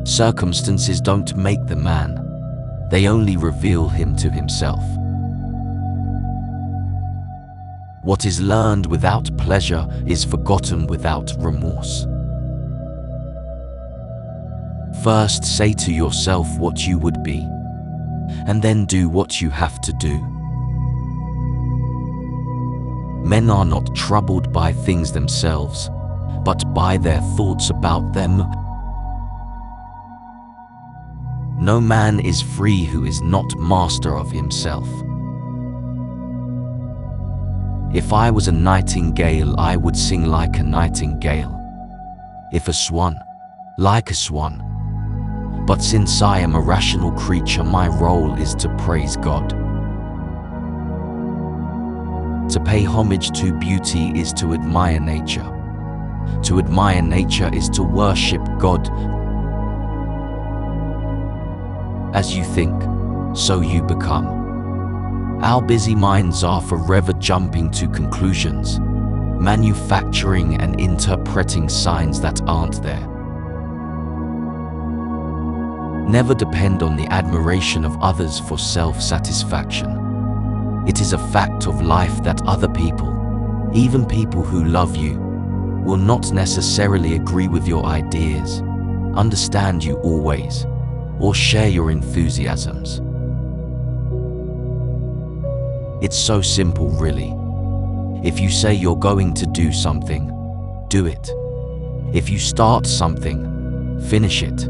Circumstances don't make the man, they only reveal him to himself. What is learned without pleasure is forgotten without remorse. First say to yourself what you would be, and then do what you have to do. Men are not troubled by things themselves, but by their thoughts about them. No man is free who is not master of himself. If I was a nightingale, I would sing like a nightingale. If a swan, like a swan. But since I am a rational creature, my role is to praise God. To pay homage to beauty is to admire nature. To admire nature is to worship God. As you think, so you become. Our busy minds are forever jumping to conclusions, manufacturing and interpreting signs that aren't there. Never depend on the admiration of others for self-satisfaction. It is a fact of life that other people, even people who love you, will not necessarily agree with your ideas, understand you always, or share your enthusiasms. It's so simple, really. If you say you're going to do something, do it. If you start something, finish it.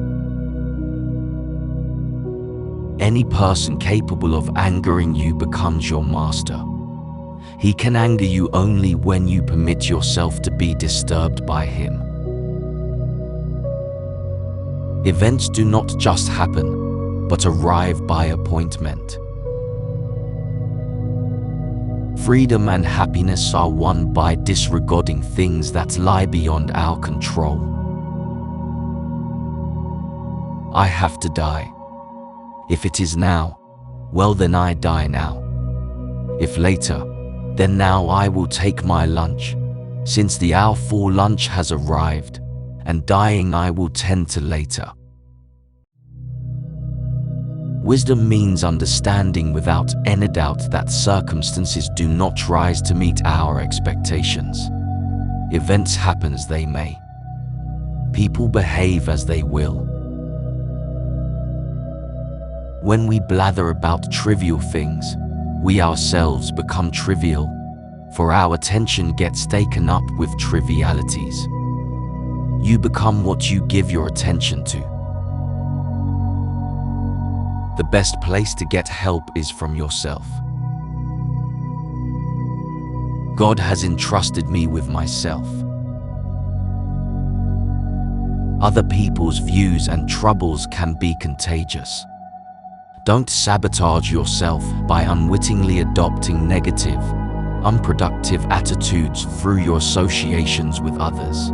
Any person capable of angering you becomes your master. He can anger you only when you permit yourself to be disturbed by him. Events do not just happen, but arrive by appointment. Freedom and happiness are won by disregarding things that lie beyond our control. I have to die. If it is now, well then I die now. If later, then now I will take my lunch, since the hour for lunch has arrived, and dying I will tend to later. Wisdom means understanding without any doubt that circumstances do not rise to meet our expectations. Events happen as they may. People behave as they will. When we blather about trivial things, we ourselves become trivial, for our attention gets taken up with trivialities. You become what you give your attention to. The best place to get help is from yourself. God has entrusted me with myself. Other people's views and troubles can be contagious. Don't sabotage yourself by unwittingly adopting negative, unproductive attitudes through your associations with others.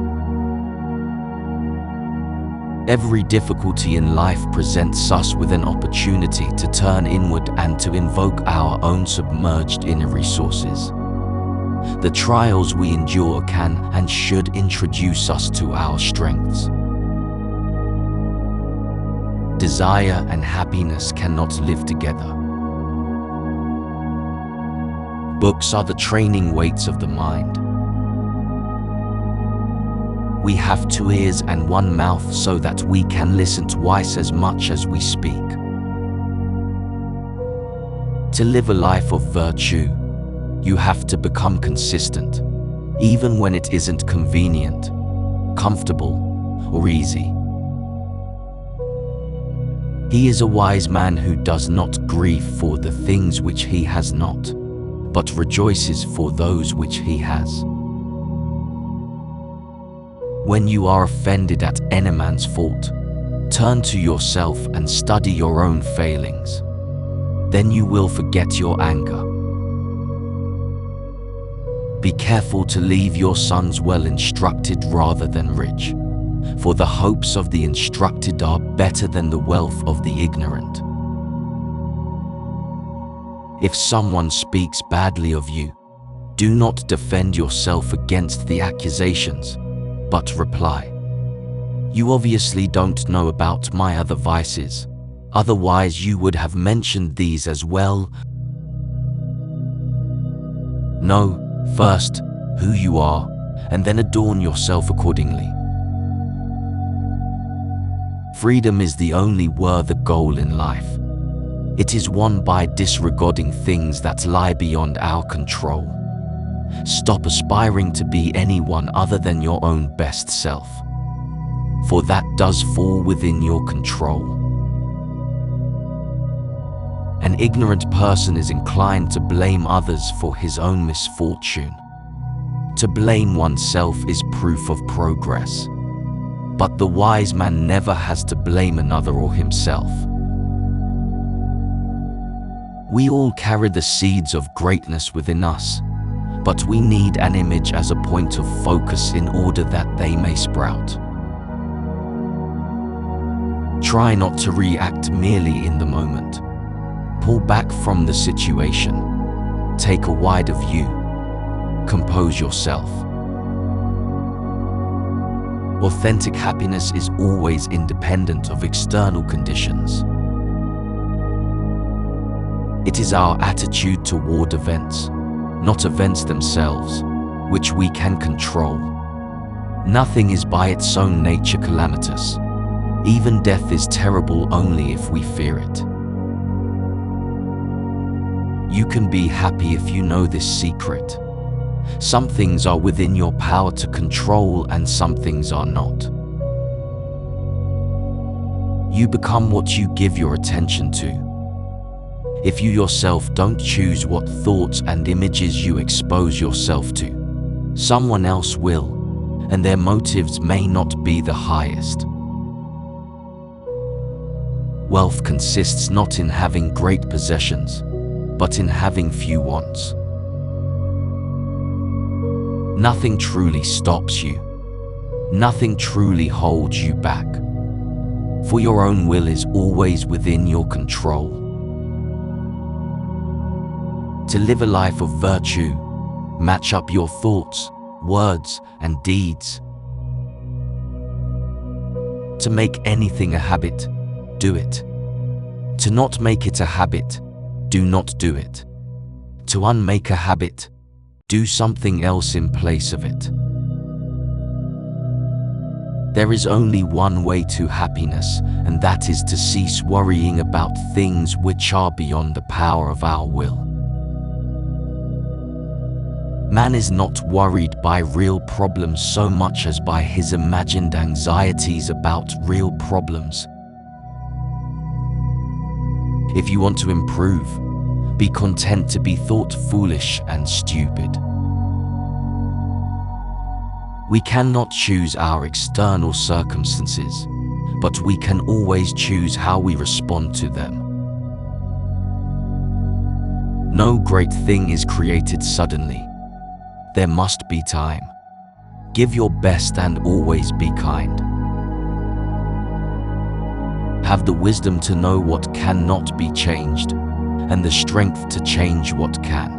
Every difficulty in life presents us with an opportunity to turn inward and to invoke our own submerged inner resources. The trials we endure can and should introduce us to our strengths. Desire and happiness cannot live together. Books are the training weights of the mind. We have 2 ears and 1 mouth so that we can listen twice as much as we speak. To live a life of virtue, you have to become consistent, even when it isn't convenient, comfortable, or easy. He is a wise man who does not grieve for the things which he has not, but rejoices for those which he has. When you are offended at any man's fault, turn to yourself and study your own failings. Then you will forget your anger. Be careful to leave your sons well instructed rather than rich, for the hopes of the instructed are better than the wealth of the ignorant. If someone speaks badly of you, do not defend yourself against the accusations, but reply, You obviously don't know about my other vices, otherwise you would have mentioned these as well. Know, first, who you are, and then adorn yourself accordingly. Freedom is the only worthy goal in life. It is won by disregarding things that lie beyond our control. Stop aspiring to be anyone other than your own best self, for that does fall within your control. An ignorant person is inclined to blame others for his own misfortune. To blame oneself is proof of progress, but the wise man never has to blame another or himself. We all carry the seeds of greatness within us, but we need an image as a point of focus in order that they may sprout. Try not to react merely in the moment. Pull back from the situation. Take a wider view. Compose yourself. Authentic happiness is always independent of external conditions. It is our attitude toward events, not events themselves, which we can control. Nothing is by its own nature calamitous. Even death is terrible only if we fear it. You can be happy if you know this secret. Some things are within your power to control and some things are not. You become what you give your attention to. If you yourself don't choose what thoughts and images you expose yourself to, someone else will, and their motives may not be the highest. Wealth consists not in having great possessions, but in having few wants. Nothing truly stops you. Nothing truly holds you back. For your own will is always within your control. To live a life of virtue, match up your thoughts, words, and deeds. To make anything a habit, do it. To not make it a habit, do not do it. To unmake a habit, do something else in place of it. There is only one way to happiness, and that is to cease worrying about things which are beyond the power of our will. Man is not worried by real problems so much as by his imagined anxieties about real problems. If you want to improve, be content to be thought foolish and stupid. We cannot choose our external circumstances, but we can always choose how we respond to them. No great thing is created suddenly. There must be time. Give your best and always be kind. Have the wisdom to know what cannot be changed, and the strength to change what can.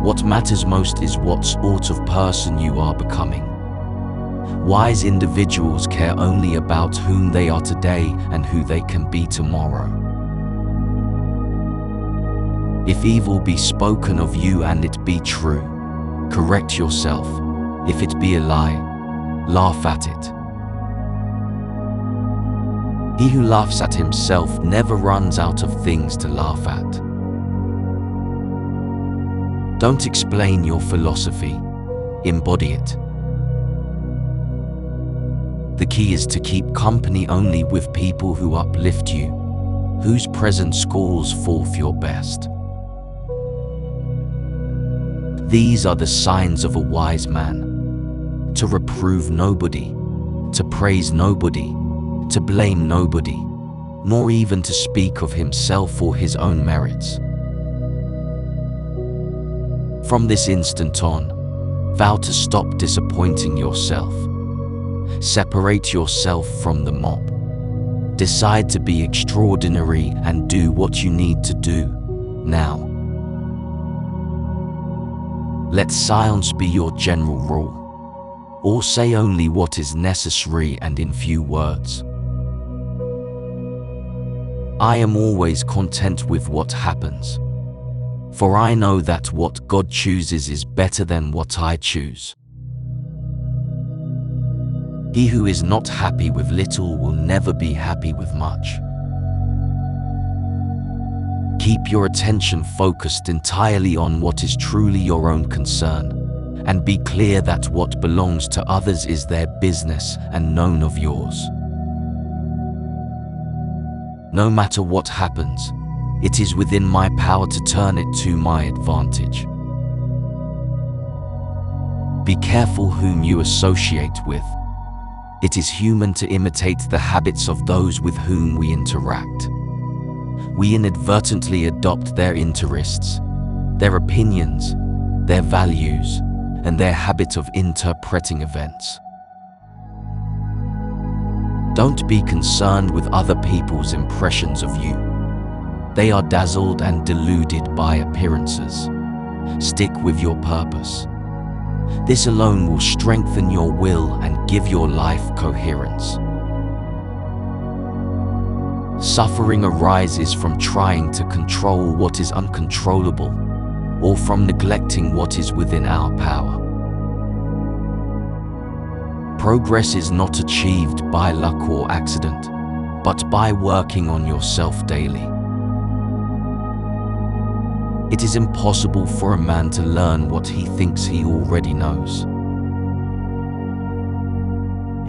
What matters most is what sort of person you are becoming. Wise individuals care only about whom they are today and who they can be tomorrow. If evil be spoken of you and it be true, correct yourself. If it be a lie, laugh at it. He who laughs at himself never runs out of things to laugh at. Don't explain your philosophy, embody it. The key is to keep company only with people who uplift you, whose presence calls forth your best. These are the signs of a wise man: to reprove nobody, to praise nobody, to blame nobody, nor even to speak of himself or his own merits. From this instant on, vow to stop disappointing yourself. Separate yourself from the mob. Decide to be extraordinary and do what you need to do, now. Let silence be your general rule. or say only what is necessary and in few words. I am always content with what happens, for I know that what God chooses is better than what I choose. He who is not happy with little will never be happy with much. Keep your attention focused entirely on what is truly your own concern, and be clear that what belongs to others is their business and none of yours. No matter what happens, it is within my power to turn it to my advantage. Be careful whom you associate with. It is human to imitate the habits of those with whom we interact. We inadvertently adopt their interests, their opinions, their values, and their habit of interpreting events. Don't be concerned with other people's impressions of you. They are dazzled and deluded by appearances. Stick with your purpose. This alone will strengthen your will and give your life coherence. Suffering arises from trying to control what is uncontrollable, or from neglecting what is within our power. Progress is not achieved by luck or accident, but by working on yourself daily. It is impossible for a man to learn what he thinks he already knows.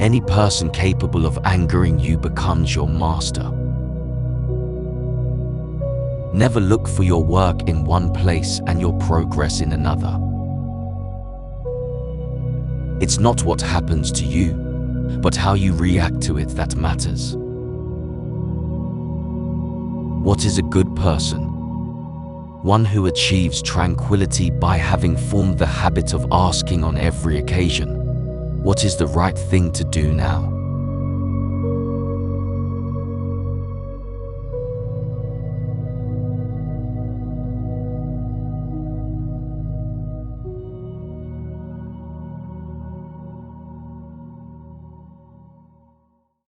Any person capable of angering you becomes your master. Never look for your work in one place and your progress in another. It's not what happens to you, but how you react to it that matters. What is a good person? One who achieves tranquility by having formed the habit of asking on every occasion, "What is the right thing to do now?"